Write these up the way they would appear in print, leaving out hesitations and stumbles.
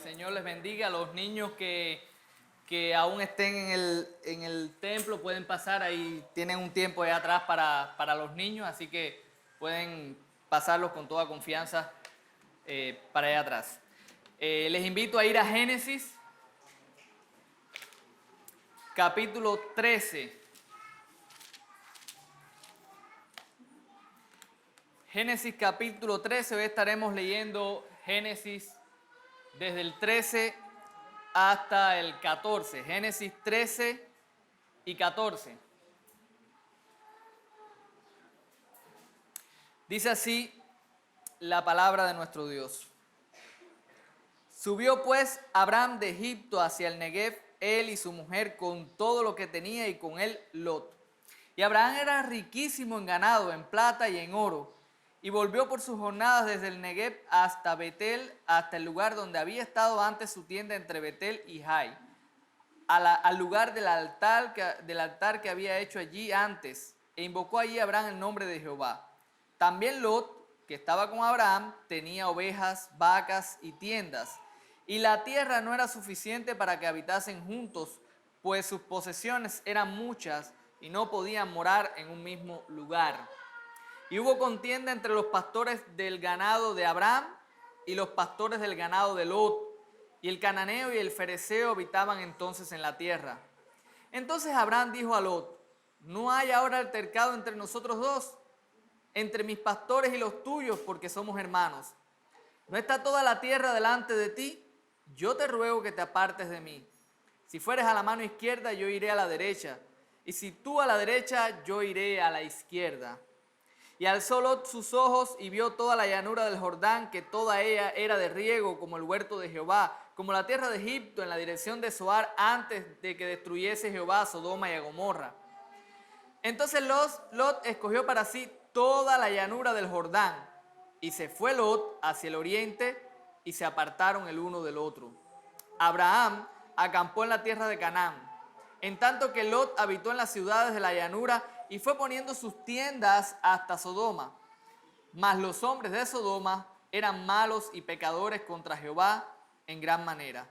Señor les bendiga. Los niños que aún estén en el templo pueden pasar. Ahí tienen un tiempo allá atrás para los niños, así que pueden pasarlos con toda confianza para allá atrás. Les invito a ir a Génesis, capítulo 13. Génesis capítulo 13, hoy estaremos leyendo Génesis desde el 13 hasta el 14. Génesis 13 y 14. Dice así la palabra de nuestro Dios. Subió pues Abraham de Egipto hacia el Negev, él y su mujer con todo lo que tenía y con él Lot. Y Abraham era riquísimo en ganado, en plata y en oro. Y volvió por sus jornadas desde el Negev hasta Betel, hasta el lugar donde había estado antes su tienda entre Betel y Jai, al lugar del altar que había hecho allí antes, e invocó allí Abraham el nombre de Jehová. También Lot, que estaba con Abraham, tenía ovejas, vacas y tiendas, y la tierra no era suficiente para que habitasen juntos, pues sus posesiones eran muchas y no podían morar en un mismo lugar. Y hubo contienda entre los pastores del ganado de Abraham y los pastores del ganado de Lot, y el cananeo y el fereceo habitaban entonces en la tierra. Entonces Abraham dijo a Lot: ¿no hay ahora altercado entre nosotros dos, entre mis pastores y los tuyos, porque somos hermanos? ¿No está toda la tierra delante de ti? Yo te ruego que te apartes de mí. Si fueres a la mano izquierda, yo iré a la derecha, y si tú a la derecha, yo iré a la izquierda. Y alzó Lot sus ojos y vio toda la llanura del Jordán, que toda ella era de riego, como el huerto de Jehová, como la tierra de Egipto, en la dirección de Zoar, antes de que destruyese Jehová a Sodoma y a Gomorra. Entonces Lot escogió para sí toda la llanura del Jordán, y se fue Lot hacia el oriente, y se apartaron el uno del otro. Abraham acampó en la tierra de Canaán, en tanto que Lot habitó en las ciudades de la llanura y fue poniendo sus tiendas hasta Sodoma. Mas los hombres de Sodoma eran malos y pecadores contra Jehová en gran manera.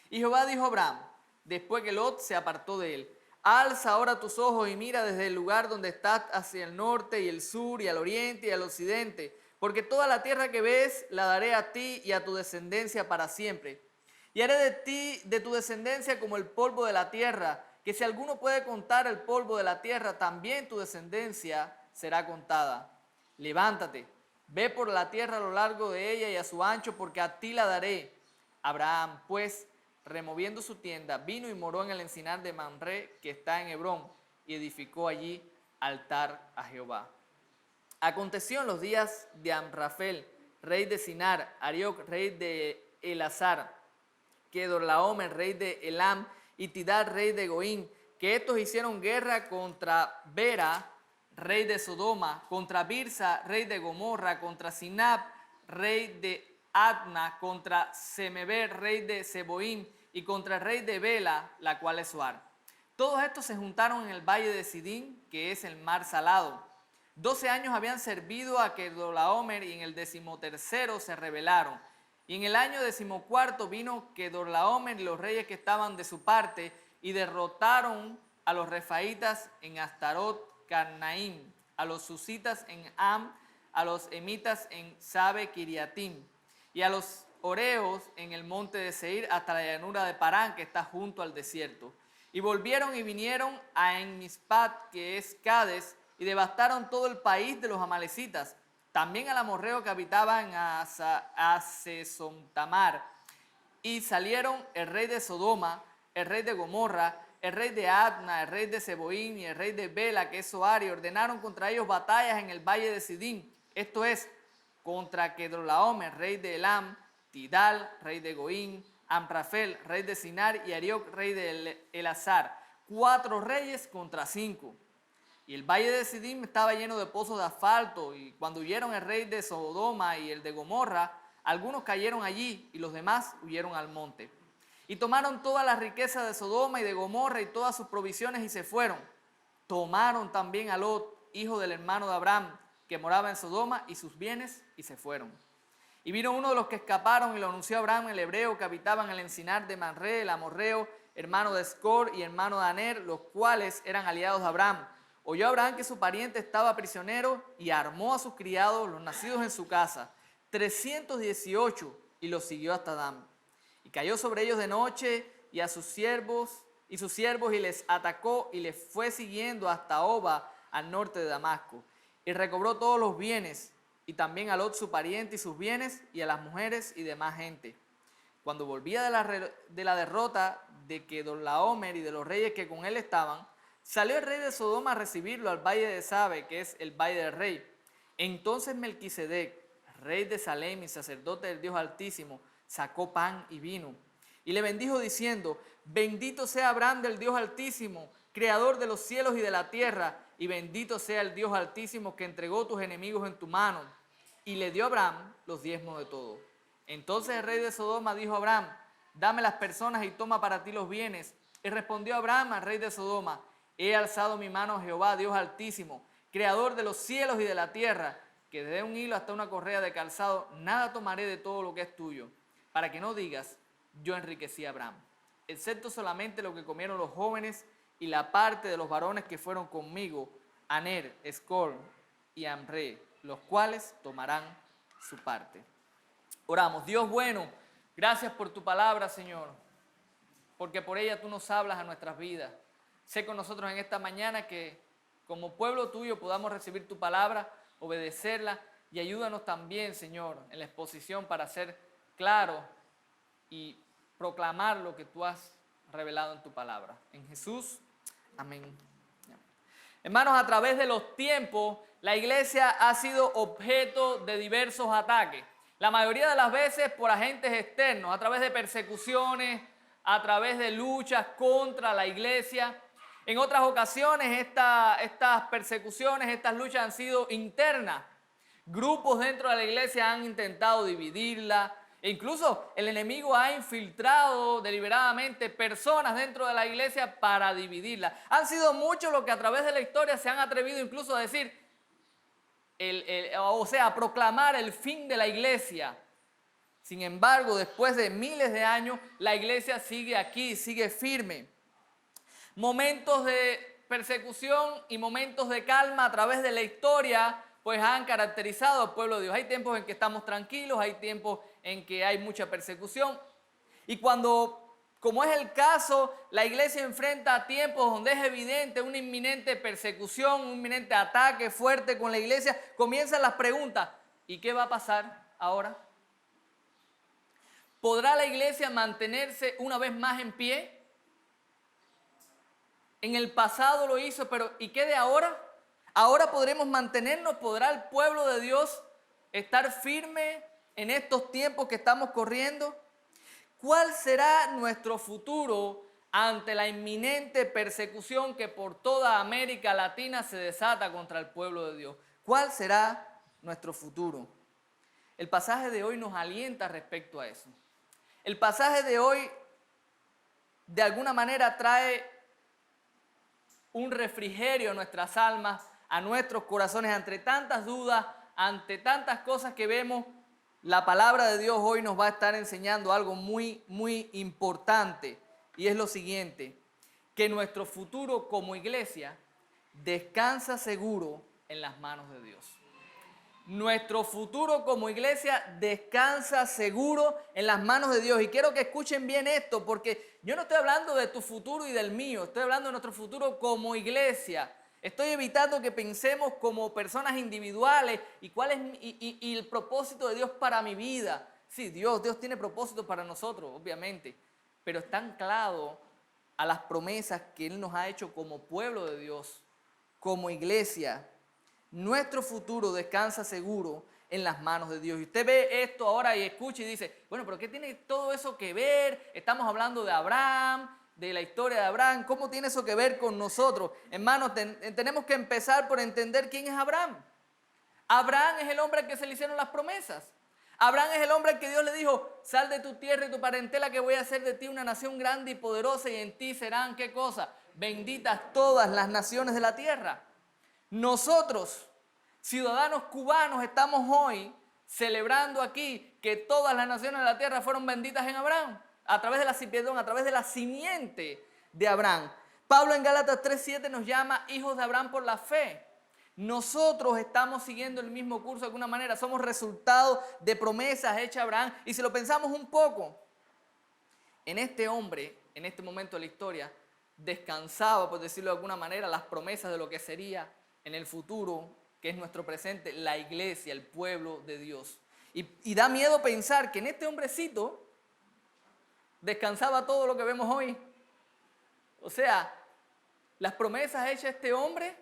Y Jehová dijo a Abraham, después que Lot se apartó de él: alza ahora tus ojos y mira desde el lugar donde estás hacia el norte y el sur y al oriente y al occidente, porque toda la tierra que ves la daré a ti y a tu descendencia para siempre. Y haré de ti, de tu descendencia, como el polvo de la tierra, que si alguno puede contar el polvo de la tierra, también tu descendencia será contada. Levántate, ve por la tierra a lo largo de ella y a su ancho, porque a ti la daré. Abraham, pues, removiendo su tienda, vino y moró en el encinar de Mamre, que está en Hebrón, y edificó allí altar a Jehová. Aconteció en los días de Amrafel, rey de Sinar, Arioc, rey de Elazar, Kedorlaomer, rey de Elam, y Tidal, rey de Goín, que estos hicieron guerra contra Bera, rey de Sodoma, contra Birsa, rey de Gomorra, contra Sinab, rey de Adna, contra Semeber, rey de Seboín, y contra el rey de Bela, la cual es Zoar. Todos estos se juntaron en el valle de Sidín, que es el mar salado. 12 años habían servido a Kedorlaomer, y en el 13º se rebelaron. Y en el año 14 vino Kedorlaomer y los reyes que estaban de su parte, y derrotaron a los refaítas en Astarot Carnaim, a los susitas en Am, a los emitas en Sabe Kiriatim, y a los oreos en el monte de Seir, hasta la llanura de Parán, que está junto al desierto. Y volvieron y vinieron a En-Mispat, que es Cades, y devastaron todo el país de los amalecitas, también al amorreo que habitaba en Asesontamar. Y salieron el rey de Sodoma, el rey de Gomorra, el rey de Adna, el rey de Seboín y el rey de Bela, que es Zoar, y ordenaron contra ellos batallas en el valle de Sidín, esto es, contra Kedorlaomer, rey de Elam, Tidal, rey de Goín, Amrafel, rey de Sinar, y Arioc, rey de Elazar. 4 reyes contra 5. Y el valle de Sidín estaba lleno de pozos de asfalto, y cuando huyeron el rey de Sodoma y el de Gomorra, algunos cayeron allí y los demás huyeron al monte. Y tomaron toda la riqueza de Sodoma y de Gomorra y todas sus provisiones y se fueron. Tomaron también a Lot, hijo del hermano de Abraham, que moraba en Sodoma, y sus bienes y se fueron. Y vino uno de los que escaparon y lo anunció a Abraham, el hebreo, que habitaba en el encinar de Manré, el amorreo, hermano de Escol y hermano de Aner, los cuales eran aliados de Abraham. Oyó Abraham que su pariente estaba prisionero y armó a sus criados, los nacidos en su casa, 318, y los siguió hasta Dan. Y cayó sobre ellos de noche y a sus siervos y les atacó y les fue siguiendo hasta Oba, al norte de Damasco. Y recobró todos los bienes, y también a Lot su pariente y sus bienes, y a las mujeres y demás gente. Cuando volvía de la derrota de Kedorlaomer y de los reyes que con él estaban, salió el rey de Sodoma a recibirlo al valle de Sabe, que es el valle del rey. Entonces Melquisedec, rey de Salem y sacerdote del Dios Altísimo, sacó pan y vino. Y le bendijo diciendo: bendito sea Abraham del Dios Altísimo, creador de los cielos y de la tierra, y bendito sea el Dios Altísimo que entregó tus enemigos en tu mano. Y le dio a Abraham los diezmos de todo. Entonces el rey de Sodoma dijo a Abraham: dame las personas y toma para ti los bienes. Y respondió Abraham al rey de Sodoma: he alzado mi mano a Jehová, Dios Altísimo, creador de los cielos y de la tierra, que desde un hilo hasta una correa de calzado, nada tomaré de todo lo que es tuyo, para que no digas: yo enriquecí a Abraham, excepto solamente lo que comieron los jóvenes y la parte de los varones que fueron conmigo, Aner, Escol y Amré, los cuales tomarán su parte. Oramos. Dios bueno, gracias por tu palabra, Señor, porque por ella tú nos hablas a nuestras vidas. Sé con nosotros en esta mañana que como pueblo tuyo podamos recibir tu palabra, obedecerla, y ayúdanos también, Señor, en la exposición para ser claro y proclamar lo que tú has revelado en tu palabra. En Jesús, amén. Hermanos, a través de los tiempos, la iglesia ha sido objeto de diversos ataques. La mayoría de las veces por agentes externos, a través de persecuciones, a través de luchas contra la iglesia. En otras ocasiones estas persecuciones, estas luchas han sido internas. Grupos dentro de la iglesia han intentado dividirla. E incluso el enemigo ha infiltrado deliberadamente personas dentro de la iglesia para dividirla. Han sido muchos los que a través de la historia se han atrevido incluso a decir, a proclamar el fin de la iglesia. Sin embargo, después de miles de años, la iglesia sigue aquí, sigue firme. Momentos de persecución y momentos de calma a través de la historia pues han caracterizado al pueblo de Dios. Hay tiempos en que estamos tranquilos, hay tiempos en que hay mucha persecución. Y cuando, como es el caso, la iglesia enfrenta tiempos donde es evidente una inminente persecución, un inminente ataque fuerte con la iglesia, comienzan las preguntas: ¿y qué va a pasar ahora? ¿Podrá la iglesia mantenerse una vez más en pie? En el pasado lo hizo, pero ¿y qué de ahora? ¿Ahora podremos mantenernos? ¿Podrá el pueblo de Dios estar firme en estos tiempos que estamos corriendo? ¿Cuál será nuestro futuro ante la inminente persecución que por toda América Latina se desata contra el pueblo de Dios? ¿Cuál será nuestro futuro? El pasaje de hoy nos alienta respecto a eso. El pasaje de hoy de alguna manera trae un refrigerio a nuestras almas, a nuestros corazones, ante tantas dudas, ante tantas cosas que vemos. La palabra de Dios hoy nos va a estar enseñando algo muy, muy importante, y es lo siguiente: que nuestro futuro como iglesia descansa seguro en las manos de Dios. Nuestro futuro como iglesia descansa seguro en las manos de Dios. Y quiero que escuchen bien esto, porque yo no estoy hablando de tu futuro y del mío, estoy hablando de nuestro futuro como iglesia. Estoy evitando que pensemos como personas individuales y cuál es y el propósito de Dios para mi vida. Sí, Dios tiene propósito para nosotros, obviamente, pero está anclado a las promesas que Él nos ha hecho como pueblo de Dios, como iglesia. Nuestro futuro descansa seguro en las manos de Dios. Y usted ve esto ahora y escucha y dice: bueno, pero ¿qué tiene todo eso que ver? Estamos hablando de Abraham, de la historia de Abraham. ¿Cómo tiene eso que ver con nosotros? Hermanos, tenemos que empezar por entender quién es Abraham. Abraham es el hombre al que se le hicieron las promesas. Abraham es el hombre al que Dios le dijo: sal de tu tierra y tu parentela, que voy a hacer de ti una nación grande y poderosa, y en ti serán, ¿qué cosa? Benditas todas las naciones de la tierra. Nosotros, ciudadanos cubanos, estamos hoy celebrando aquí que todas las naciones de la tierra fueron benditas en Abraham, a través de la simiente de Abraham. Pablo en Gálatas 3:7 nos llama hijos de Abraham por la fe. Nosotros estamos siguiendo el mismo curso de alguna manera, somos resultado de promesas hechas a Abraham. Y si lo pensamos un poco, en este hombre, en este momento de la historia, descansaba, por decirlo de alguna manera, las promesas de lo que sería en el futuro, que es nuestro presente, la iglesia, el pueblo de Dios. Y da miedo pensar que en este hombrecito descansaba todo lo que vemos hoy. O sea, las promesas hechas a este hombre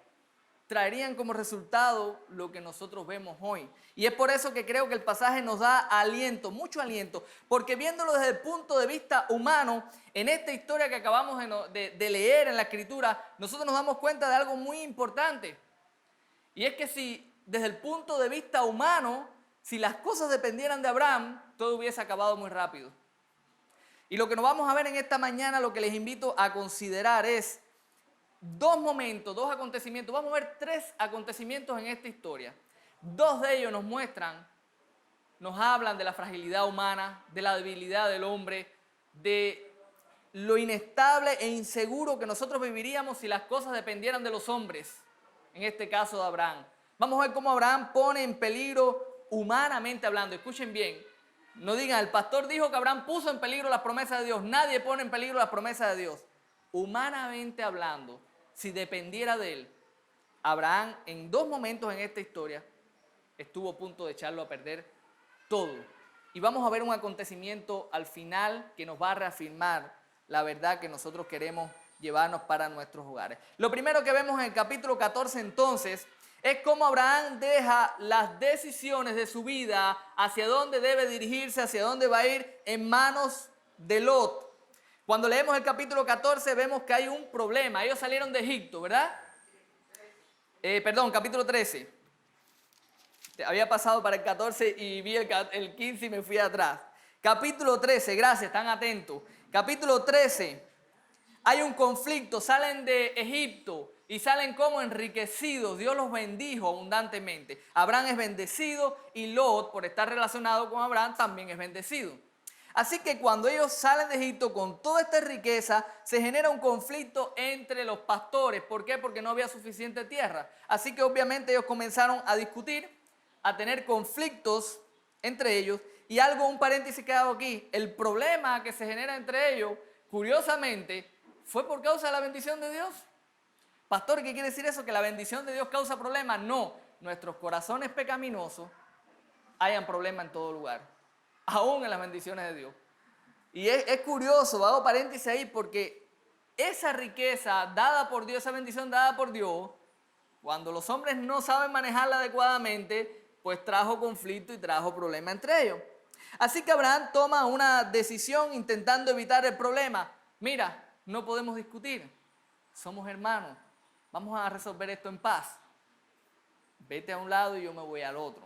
traerían como resultado lo que nosotros vemos hoy. Y es por eso que creo que el pasaje nos da aliento, mucho aliento, porque viéndolo desde el punto de vista humano, en esta historia que acabamos de leer en la Escritura, nosotros nos damos cuenta de algo muy importante. Y es que si desde el punto de vista humano, si las cosas dependieran de Abraham, todo hubiese acabado muy rápido. Y lo que nos vamos a ver en esta mañana, lo que les invito a considerar es dos momentos, dos acontecimientos. Vamos a ver tres acontecimientos en esta historia. Dos de ellos nos hablan de la fragilidad humana, de la debilidad del hombre, de lo inestable e inseguro que nosotros viviríamos si las cosas dependieran de los hombres, en este caso de Abraham. Vamos a ver cómo Abraham pone en peligro humanamente hablando. Escuchen bien, no digan, el pastor dijo que Abraham puso en peligro las promesas de Dios. Nadie pone en peligro las promesas de Dios. Humanamente hablando, si dependiera de él, Abraham en dos momentos en esta historia estuvo a punto de echarlo a perder todo. Y vamos a ver un acontecimiento al final que nos va a reafirmar la verdad que nosotros queremos llevarnos para nuestros hogares. Lo primero que vemos en el capítulo 14 entonces es cómo Abraham deja las decisiones de su vida, hacia dónde debe dirigirse, hacia dónde va a ir, en manos de Lot. Cuando leemos el capítulo 14 vemos que hay un problema. Ellos salieron de Egipto, ¿verdad? Capítulo 13. Había pasado para el 14 y vi el 15 y me fui atrás. Capítulo 13, gracias, están atentos. Capítulo 13, hay un conflicto, salen de Egipto y salen como enriquecidos. Dios los bendijo abundantemente. Abraham es bendecido y Lot, por estar relacionado con Abraham, también es bendecido. Así que cuando ellos salen de Egipto con toda esta riqueza, se genera un conflicto entre los pastores. ¿Por qué? Porque no había suficiente tierra. Así que obviamente ellos comenzaron a discutir, a tener conflictos entre ellos. Y un paréntesis que hago aquí, el problema que se genera entre ellos, curiosamente, fue por causa de la bendición de Dios. Pastor, ¿qué quiere decir eso? ¿Que la bendición de Dios causa problemas? No, nuestros corazones pecaminosos hayan problemas en todo lugar, aún en las bendiciones de Dios. Y es curioso, hago paréntesis ahí, porque esa riqueza dada por Dios, esa bendición dada por Dios, cuando los hombres no saben manejarla adecuadamente, pues trajo conflicto y trajo problema entre ellos. Así que Abraham toma una decisión intentando evitar el problema. Mira, no podemos discutir, somos hermanos, vamos a resolver esto en paz. Vete a un lado y yo me voy al otro.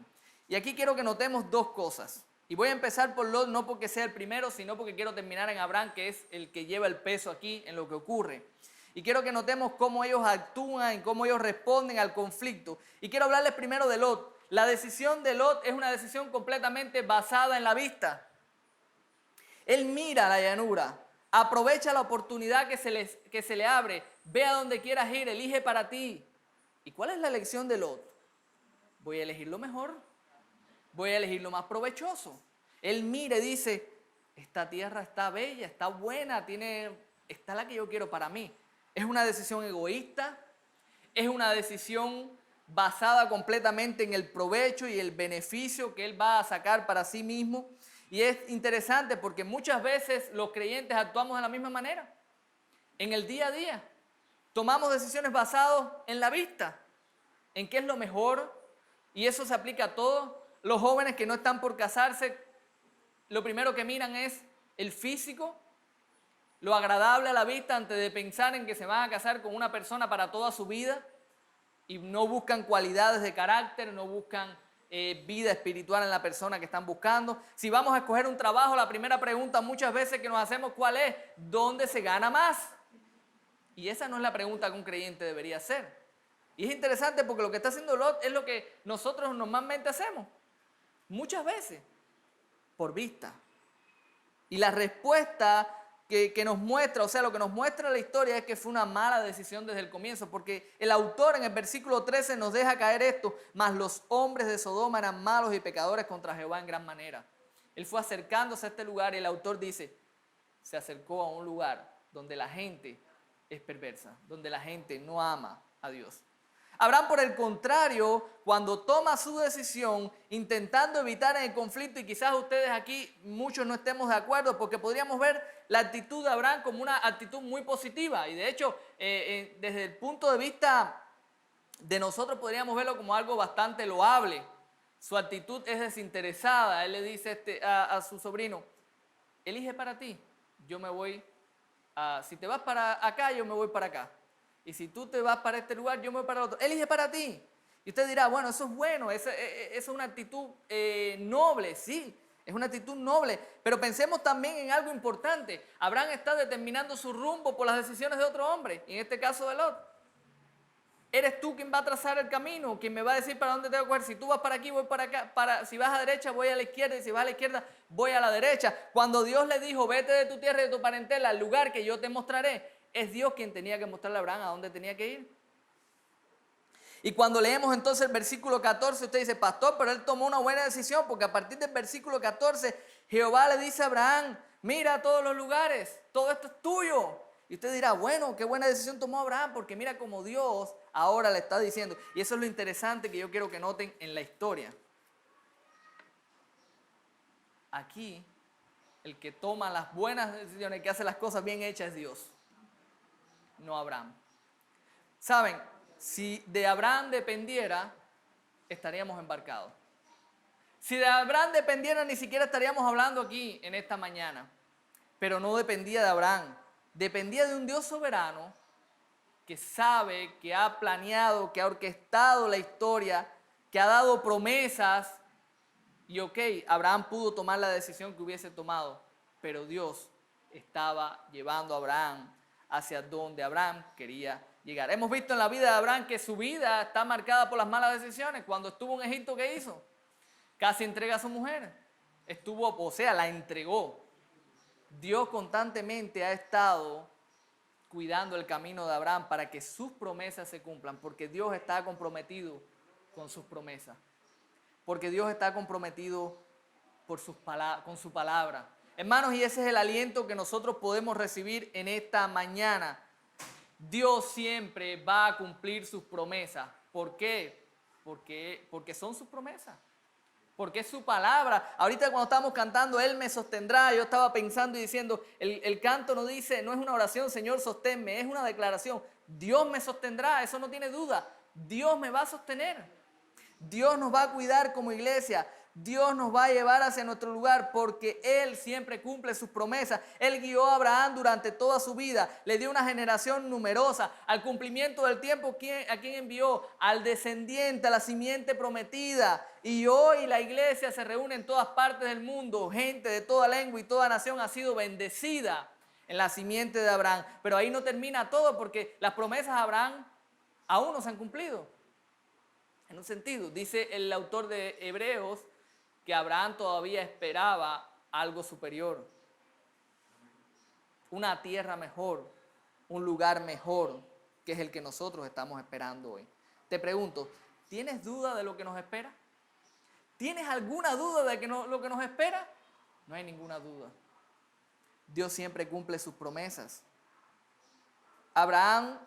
Y aquí quiero que notemos dos cosas. Y voy a empezar por Lot, no porque sea el primero, sino porque quiero terminar en Abraham, que es el que lleva el peso aquí en lo que ocurre. Y quiero que notemos cómo ellos actúan y cómo ellos responden al conflicto. Y quiero hablarles primero de Lot. La decisión de Lot es una decisión completamente basada en la vista. Él mira la llanura, aprovecha la oportunidad que se le abre, ve a donde quieras ir, elige para ti. ¿Y cuál es la elección de Lot? Voy a elegir lo mejor, voy a elegir lo más provechoso. Él mira y dice, esta tierra está bella, está buena, está la que yo quiero para mí. Es una decisión egoísta, es una decisión basada completamente en el provecho y el beneficio que él va a sacar para sí mismo. Y es interesante porque muchas veces los creyentes actuamos de la misma manera. En el día a día tomamos decisiones basadas en la vista, en qué es lo mejor, y eso se aplica a todos. Los jóvenes que no están por casarse, lo primero que miran es el físico, lo agradable a la vista antes de pensar en que se van a casar con una persona para toda su vida, y no buscan cualidades de carácter, no buscan vida espiritual en la persona que están buscando. Si vamos a escoger un trabajo, la primera pregunta muchas veces que nos hacemos, ¿cuál es? ¿Dónde se gana más? Y esa no es la pregunta que un creyente debería hacer. Y es interesante porque lo que está haciendo Lot es lo que nosotros normalmente hacemos. Muchas veces, por vista. Y la respuesta que nos muestra, o sea, lo que nos muestra la historia es que fue una mala decisión desde el comienzo, porque el autor en el versículo 13 nos deja caer esto: mas los hombres de Sodoma eran malos y pecadores contra Jehová en gran manera. Él fue acercándose a este lugar y el autor dice, se acercó a un lugar donde la gente es perversa, donde la gente no ama a Dios. Abraham, por el contrario, cuando toma su decisión, intentando evitar el conflicto, y quizás ustedes aquí, muchos no estemos de acuerdo, porque podríamos ver la actitud de Abraham como una actitud muy positiva, y de hecho, desde el punto de vista de nosotros podríamos verlo como algo bastante loable. Su actitud es desinteresada. Él le dice a su sobrino, elige para ti, yo me voy, si te vas para acá, yo me voy para acá. Y si tú te vas para este lugar, yo me voy para el otro. Elige para ti. Y usted dirá, bueno, eso es bueno, esa es una actitud noble, sí, es una actitud noble. Pero pensemos también en algo importante. Abraham está determinando su rumbo por las decisiones de otro hombre, y en este caso de Lot. Eres tú quien va a trazar el camino, quien me va a decir para dónde tengo que coger. Si tú vas para aquí, voy para acá. Si vas a la derecha, voy a la izquierda. Y si vas a la izquierda, voy a la derecha. Cuando Dios le dijo, vete de tu tierra y de tu parentela al lugar que yo te mostraré, es Dios quien tenía que mostrarle a Abraham a dónde tenía que ir. Y cuando leemos entonces el versículo 14, usted dice, pastor, pero él tomó una buena decisión, porque a partir del versículo 14, Jehová le dice a Abraham, mira todos los lugares, todo esto es tuyo. Y usted dirá, bueno, qué buena decisión tomó Abraham, porque mira cómo Dios ahora le está diciendo. Y eso es lo interesante que yo quiero que noten en la historia. Aquí, el que toma las buenas decisiones, el que hace las cosas bien hechas es Dios, no Abraham. ¿Saben? Si de Abraham dependiera, estaríamos embarcados. Si de Abraham dependiera, ni siquiera estaríamos hablando aquí en esta mañana. Pero no dependía de Abraham. Dependía de un Dios soberano que sabe, que ha planeado, que ha orquestado la historia, que ha dado promesas. Y Abraham pudo tomar la decisión que hubiese tomado, pero Dios estaba llevando a Abraham hacia donde Abraham quería llegar. Hemos visto en la vida de Abraham que su vida está marcada por las malas decisiones. Cuando estuvo en Egipto, ¿qué hizo? Casi entrega a su mujer. La entregó. Dios constantemente ha estado cuidando el camino de Abraham para que sus promesas se cumplan, porque Dios está comprometido con sus promesas. Porque Dios está comprometido con su palabra. Hermanos, y ese es el aliento que nosotros podemos recibir en esta mañana. Dios siempre va a cumplir sus promesas. ¿Por qué? Porque son sus promesas. Porque es su palabra. Ahorita cuando estábamos cantando, Él me sostendrá, yo estaba pensando y diciendo, el canto no dice, no es una oración, Señor, sosténme, es una declaración. Dios me sostendrá, eso no tiene duda. Dios me va a sostener. Dios nos va a cuidar como iglesia. Dios nos va a llevar hacia nuestro lugar porque Él siempre cumple sus promesas. Él guió a Abraham durante toda su vida, le dio una generación numerosa. Al cumplimiento del tiempo, ¿a quién envió? Al descendiente, a la simiente prometida. Y hoy la iglesia se reúne en todas partes del mundo. Gente de toda lengua y toda nación ha sido bendecida en la simiente de Abraham. Pero ahí no termina todo porque las promesas de Abraham aún no se han cumplido. En un sentido, dice el autor de Hebreos, que Abraham todavía esperaba algo superior, una tierra mejor, un lugar mejor, que es el que nosotros estamos esperando hoy. Te pregunto, ¿tienes duda de lo que nos espera? ¿Tienes alguna duda de lo que nos espera? No hay ninguna duda. Dios siempre cumple sus promesas. Abraham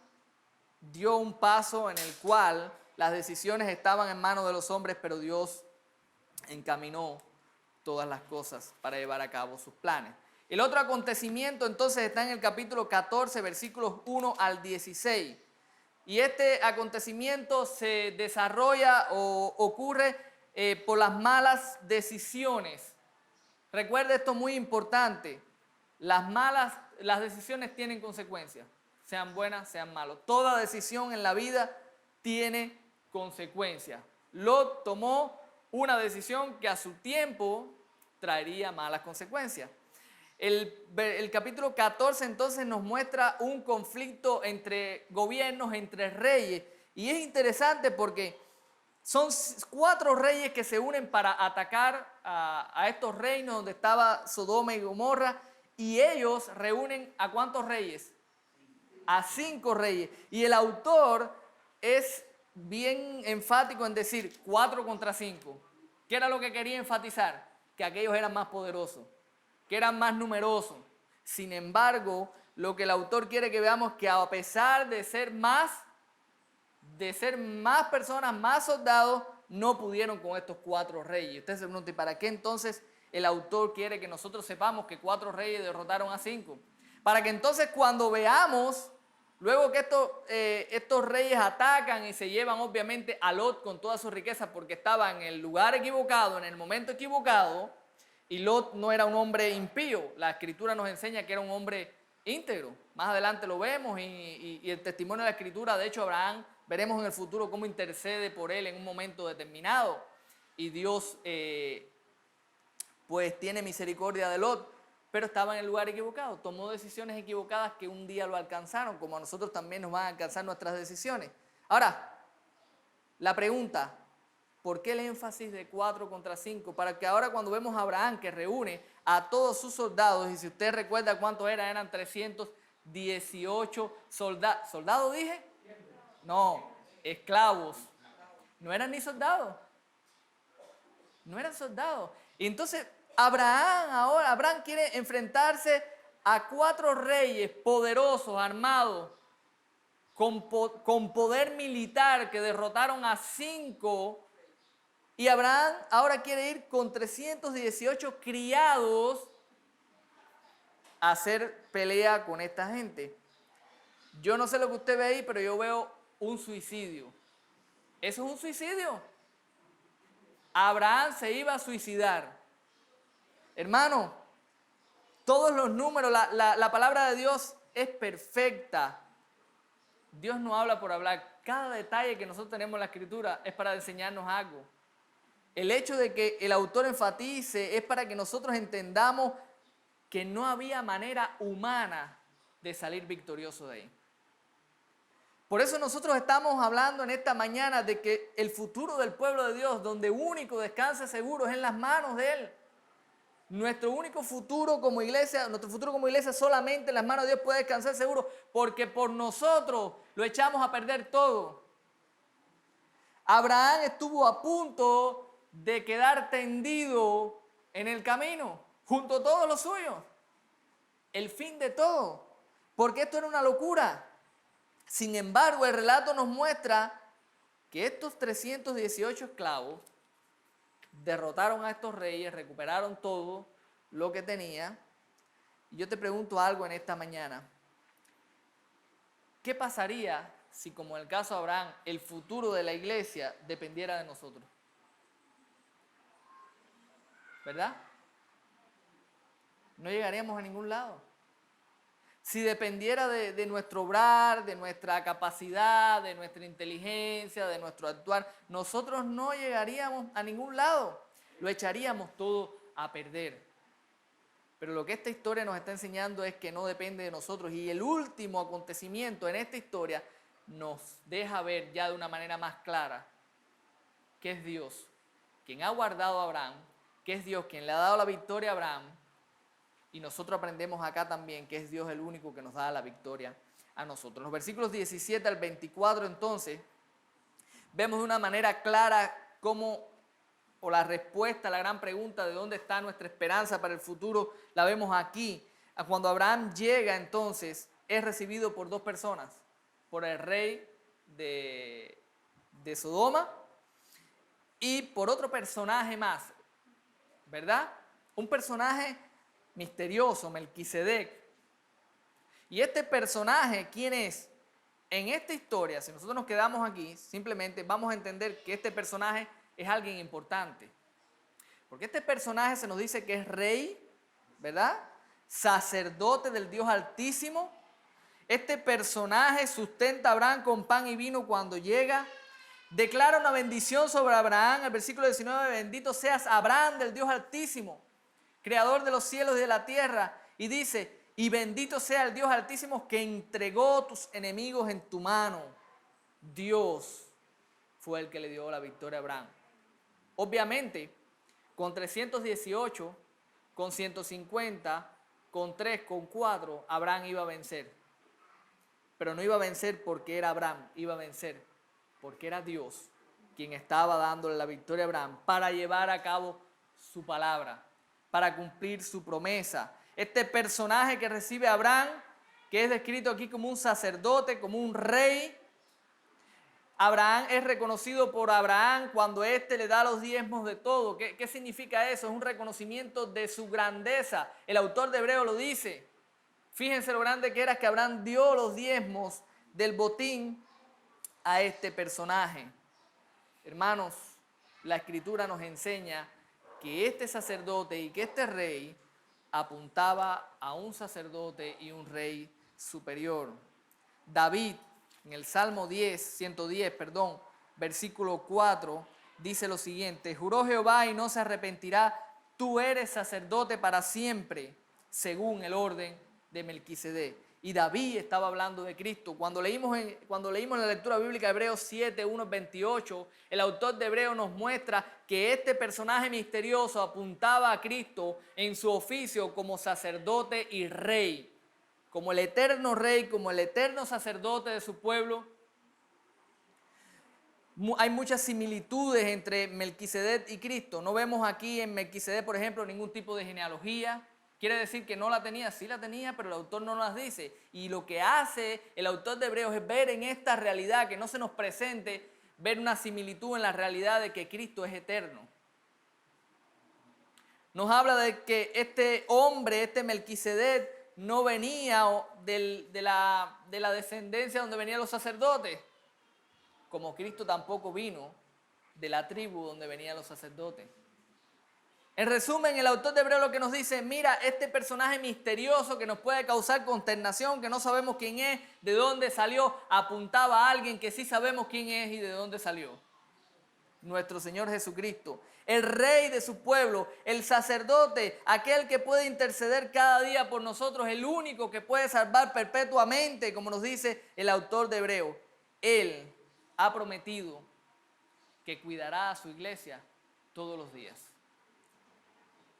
dio un paso en el cual las decisiones estaban en manos de los hombres, pero Dios encaminó todas las cosas para llevar a cabo sus planes. El otro acontecimiento entonces está en el capítulo 14, versículos 1 al 16. Y este acontecimiento se desarrolla o ocurre por las malas decisiones. Recuerde esto muy importante. Las decisiones tienen consecuencias, sean buenas, sean malas. Toda decisión en la vida tiene consecuencias. Lot tomó una decisión que a su tiempo traería malas consecuencias. El capítulo 14 entonces nos muestra un conflicto entre gobiernos, entre reyes. Y es interesante porque Son 4 reyes que se unen para atacar a estos reinos donde estaba Sodoma y Gomorra, y ellos reúnen ¿a cuántos reyes? A 5 reyes. Y el autor es bien enfático en decir 4 contra 5. ¿Qué era lo que quería enfatizar? Que aquellos eran más poderosos, que eran más numerosos. Sin embargo, lo que el autor quiere que veamos es que a pesar de ser más personas, más soldados, no pudieron con estos 4 reyes. Usted se pregunta, ¿y para qué entonces el autor quiere que nosotros sepamos que 4 reyes derrotaron a 5? Para que entonces cuando veamos, luego que estos reyes atacan y se llevan obviamente a Lot con toda su riqueza porque estaba en el lugar equivocado, en el momento equivocado, y Lot no era un hombre impío. La escritura nos enseña que era un hombre íntegro. Más adelante lo vemos y el testimonio de la escritura, de hecho Abraham, veremos en el futuro cómo intercede por él en un momento determinado. Y Dios pues tiene misericordia de Lot, pero estaba en el lugar equivocado, tomó decisiones equivocadas que un día lo alcanzaron, como a nosotros también nos van a alcanzar nuestras decisiones. Ahora, la pregunta, ¿por qué el énfasis de 4 contra 5? Para que ahora cuando vemos a Abraham que reúne a todos sus soldados, y si usted recuerda cuántos eran 318 soldados. ¿Soldados dije? No, esclavos. No eran ni soldados. No eran soldados. Y entonces Abraham quiere enfrentarse a 4 reyes poderosos, armados, con poder militar que derrotaron a 5. Y Abraham ahora quiere ir con 318 criados a hacer pelea con esta gente. Yo no sé lo que usted ve ahí, pero yo veo un suicidio. Eso es un suicidio. Abraham se iba a suicidar. Hermano, todos los números, la palabra de Dios es perfecta. Dios no habla por hablar. Cada detalle que nosotros tenemos en la escritura es para enseñarnos algo. El hecho de que el autor enfatice es para que nosotros entendamos que no había manera humana de salir victorioso de ahí. Por eso nosotros estamos hablando en esta mañana de que el futuro del pueblo de Dios, donde único descansa seguro, es en las manos de Él. Nuestro futuro como iglesia solamente en las manos de Dios puede descansar seguro, porque por nosotros lo echamos a perder todo. Abraham estuvo a punto de quedar tendido en el camino, junto a todos los suyos. El fin de todo, porque esto era una locura. Sin embargo, el relato nos muestra que estos 318 esclavos derrotaron a estos reyes, recuperaron todo lo que tenía. Y yo te pregunto algo en esta mañana. ¿Qué pasaría si, como en el caso de Abraham, el futuro de la iglesia dependiera de nosotros? ¿Verdad? No llegaríamos a ningún lado. Si dependiera de nuestro obrar, de nuestra capacidad, de nuestra inteligencia, de nuestro actuar, nosotros no llegaríamos a ningún lado. Lo echaríamos todo a perder. Pero lo que esta historia nos está enseñando es que no depende de nosotros. Y el último acontecimiento en esta historia nos deja ver ya de una manera más clara que es Dios quien ha guardado a Abraham, que es Dios quien le ha dado la victoria a Abraham. Y nosotros aprendemos acá también que es Dios el único que nos da la victoria a nosotros. Los versículos 17 al 24 entonces, vemos de una manera clara la respuesta a la gran pregunta de dónde está nuestra esperanza para el futuro, la vemos aquí. Cuando Abraham llega entonces, es recibido por 2 personas, por el rey de Sodoma y por otro personaje más, ¿verdad? Un personaje misterioso, Melquisedec. Y este personaje, ¿quién es? En esta historia, si nosotros nos quedamos aquí, simplemente vamos a entender que este personaje es alguien importante. Porque este personaje se nos dice que es rey, ¿verdad? Sacerdote del Dios Altísimo. Este personaje sustenta a Abraham con pan y vino cuando llega. Declara una bendición sobre Abraham. El versículo 19, bendito seas Abraham del Dios Altísimo, creador de los cielos y de la tierra, y dice, y bendito sea el Dios Altísimo que entregó tus enemigos en tu mano. Dios fue el que le dio la victoria a Abraham. Obviamente, con 318, con 150, con 3, con 4, Abraham iba a vencer. Pero no iba a vencer porque era Abraham, iba a vencer porque era Dios quien estaba dándole la victoria a Abraham para llevar a cabo su palabra, para cumplir su promesa. Este personaje que recibe Abraham, que es descrito aquí como un sacerdote, como un rey, Abraham es reconocido por Abraham cuando éste le da los diezmos de todo. ¿Qué significa eso? Es un reconocimiento de su grandeza. El autor de Hebreo lo dice. Fíjense lo grande que era que Abraham dio los diezmos del botín a este personaje. Hermanos, la Escritura nos enseña que este sacerdote y que este rey apuntaba a un sacerdote y un rey superior. David, en el Salmo 110, versículo 4, dice lo siguiente: juró Jehová y no se arrepentirá, tú eres sacerdote para siempre, según el orden de Melquisedec. Y David estaba hablando de Cristo. Cuando leímos en la lectura bíblica Hebreos 7, 1, 28, el autor de Hebreos nos muestra que este personaje misterioso apuntaba a Cristo en su oficio como sacerdote y rey, como el eterno rey, como el eterno sacerdote de su pueblo. Hay muchas similitudes entre Melquisedec y Cristo. No vemos aquí en Melquisedec, por ejemplo, ningún tipo de genealogía. Quiere decir que no la tenía, sí la tenía, pero el autor no las dice. Y lo que hace el autor de Hebreos es ver en esta realidad, que no se nos presente, ver una similitud en la realidad de que Cristo es eterno. Nos habla de que este hombre, este Melquisedec, no venía de la descendencia donde venían los sacerdotes, como Cristo tampoco vino de la tribu donde venían los sacerdotes. En resumen, el autor de Hebreos lo que nos dice: mira, este personaje misterioso que nos puede causar consternación, que no sabemos quién es, de dónde salió, apuntaba a alguien que sí sabemos quién es y de dónde salió. Nuestro Señor Jesucristo, el rey de su pueblo, el sacerdote, aquel que puede interceder cada día por nosotros, el único que puede salvar perpetuamente, como nos dice el autor de Hebreos. Él ha prometido que cuidará a su iglesia todos los días.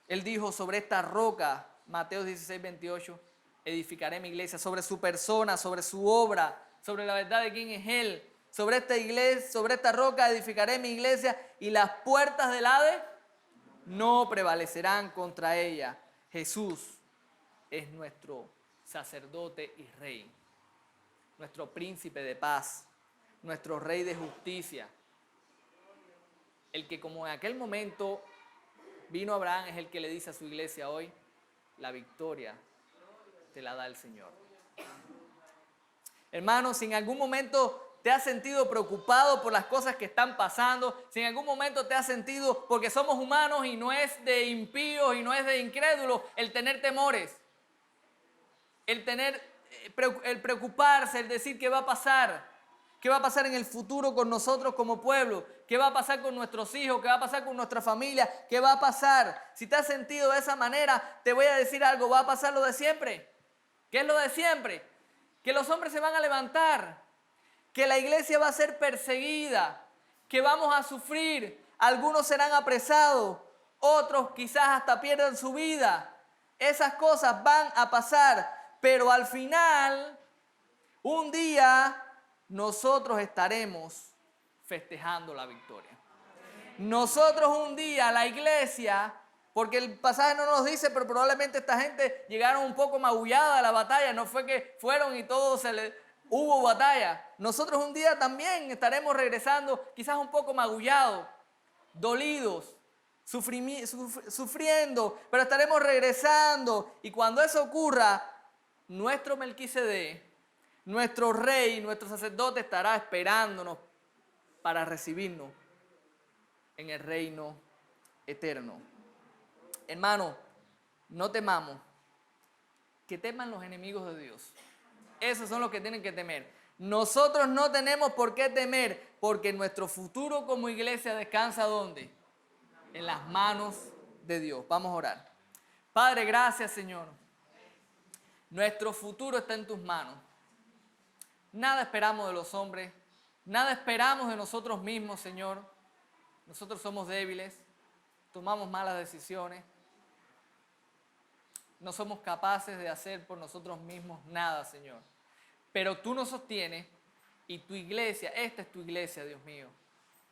Él dijo: sobre esta roca, Mateo 16, 28, edificaré mi iglesia, sobre su persona, sobre su obra, sobre la verdad de quién es Él. Sobre esta iglesia, sobre esta roca edificaré mi iglesia y las puertas del Hades no prevalecerán contra ella. Jesús es nuestro sacerdote y rey, nuestro príncipe de paz, nuestro rey de justicia. El que, como en aquel momento vino Abraham, es el que le dice a su iglesia hoy: la victoria te la da el Señor. Hermanos, si en algún momento te has sentido preocupado por las cosas que están pasando, si en algún momento te has sentido, porque somos humanos y no es de impíos y no es de incrédulos el tener temores, el preocuparse, el decir qué va a pasar en el futuro con nosotros como pueblo, qué va a pasar con nuestros hijos, qué va a pasar con nuestra familia, qué va a pasar. Si te has sentido de esa manera, te voy a decir algo: va a pasar lo de siempre. ¿Qué es lo de siempre? Que los hombres se van a levantar, que la iglesia va a ser perseguida, que vamos a sufrir, algunos serán apresados, otros quizás hasta pierdan su vida. Esas cosas van a pasar, pero al final, un día, nosotros estaremos festejando la victoria. Nosotros un día, la iglesia, porque el pasaje no nos dice, pero probablemente esta gente llegaron un poco magullada a la batalla, no fue que fueron y todo hubo batalla. Nosotros un día también estaremos regresando, quizás un poco magullados, dolidos, sufriendo, pero estaremos regresando. Y cuando eso ocurra, nuestro Melquisedec, nuestro rey, nuestro sacerdote estará esperándonos para recibirnos en el reino eterno. Hermano, no temamos, que teman los enemigos de Dios. Esos son los que tienen que temer. Nosotros no tenemos por qué temer, porque nuestro futuro como iglesia descansa ¿dónde? En las manos de Dios. Vamos a orar. Padre, gracias, Señor. Nuestro futuro está en tus manos. Nada esperamos de los hombres, Nada esperamos de nosotros mismos, Señor. Nosotros somos débiles, tomamos malas decisiones. No somos capaces de hacer por nosotros mismos nada, Señor. Pero tú nos sostienes y tu iglesia, esta es tu iglesia, Dios mío.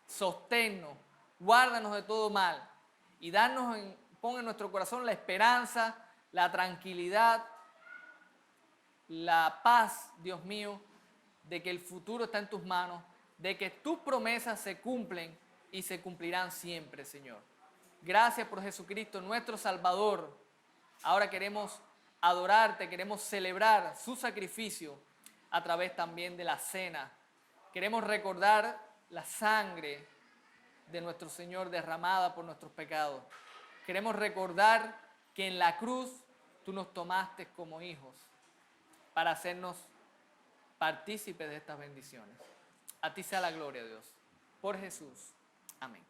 Sosténnos, guárdanos de todo mal y pon en nuestro corazón la esperanza, la tranquilidad, la paz, Dios mío, de que el futuro está en tus manos, de que tus promesas se cumplen y se cumplirán siempre, Señor. Gracias por Jesucristo, nuestro Salvador. Ahora queremos adorarte, queremos celebrar su sacrificio a través también de la cena. Queremos recordar la sangre de nuestro Señor derramada por nuestros pecados. Queremos recordar que en la cruz tú nos tomaste como hijos para hacernos partícipes de estas bendiciones. A ti sea la gloria, Dios. Por Jesús. Amén.